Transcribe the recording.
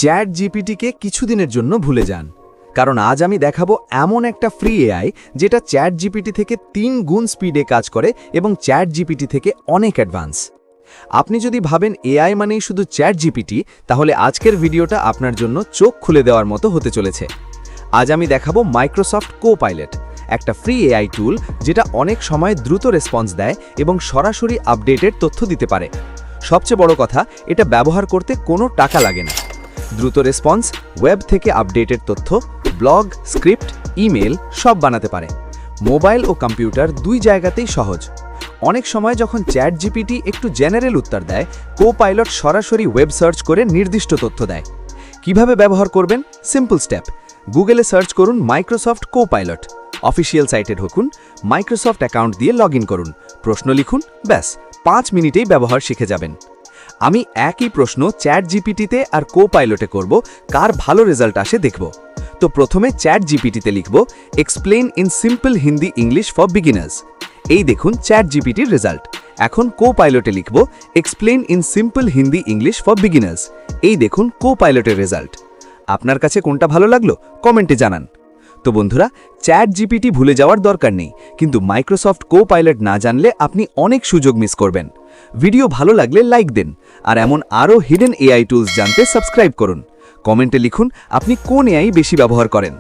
Chat জিপিটিকে কিছুদিনের জন্য ভুলে যান, কারণ আজ আমি দেখাবো এমন একটা ফ্রি এআই যেটা চ্যাট জিপিটি থেকে 3 গুণ স্পিডে কাজ করে এবং চ্যাট জিপিটি থেকে অনেক অ্যাডভান্স। আপনি যদি ভাবেন এআই মানেই শুধু চ্যাট জিপিটি, তাহলে আজকের ভিডিওটা আপনার জন্য চোখ খুলে দেওয়ার মতো হতে চলেছে। আজ আমি দেখাবো মাইক্রোসফট কোপাইলট, একটা ফ্রি এআই টুল যেটা অনেক সময় দ্রুত রেসপন্স দেয় এবং সরাসরি আপডেটেড তথ্য দিতে পারে। সবচেয়ে বড় কথা, এটা ব্যবহার করতে কোনো টাকা লাগে না। দ্রুত রেসপন্স, ওয়েব থেকে আপডেটেড তথ্য, ব্লগ, স্ক্রিপ্ট, ইমেল সব বানাতে পারে। মোবাইল ও কম্পিউটার দুই জায়গাতেই সহজ। অনেক সময় যখন চ্যাট জিপিটি একটু জেনারেল উত্তর দেয়, কোপাইলট সরাসরি ওয়েব সার্চ করে নির্দিষ্ট তথ্য দেয়। কিভাবে ব্যবহার করবেন? Simple step. গুগলে সার্চ করুন মাইক্রোসফট কোপাইলট, অফিসিয়াল সাইটে ঢুকুন, মাইক্রোসফট অ্যাকাউন্ট দিয়ে লগ ইন করুন, প্রশ্ন লিখুন, ব্যাস 5 মিনিটেই ব্যবহার শিখে যাবেন। আমি একই প্রশ্ন চ্যাট জিপিটিতে আর কোপাইলটে করব, কার ভালো রেজাল্ট আসে দেখব। তো প্রথমে চ্যাট জিপিটিতে লিখব explain in simple Hindi English for beginners. এই দেখুন চ্যাট জিপিটির রেজাল্ট। এখন কোপাইলটে লিখব explain in simple Hindi English for beginners. এই দেখুন কোপাইলটের রেজাল্ট। আপনার কাছে কোনটা ভালো লাগলো কমেন্টে জানান। তো বন্ধুরা, চ্যাট জিপিটি ভুলে যাওয়ার দরকার নেই, কিন্তু মাইক্রোসফট কোপাইলট না জানলে আপনি অনেক সুযোগ মিস করবেন। ভিডিও ভালো লাগলে লাইক দিন, আর এমন আরও হিডেন এআই টুলস জানতে সাবস্ক্রাইব করুন। কমেন্টে লিখুন আপনি কোন এআই বেশি ব্যবহার করেন।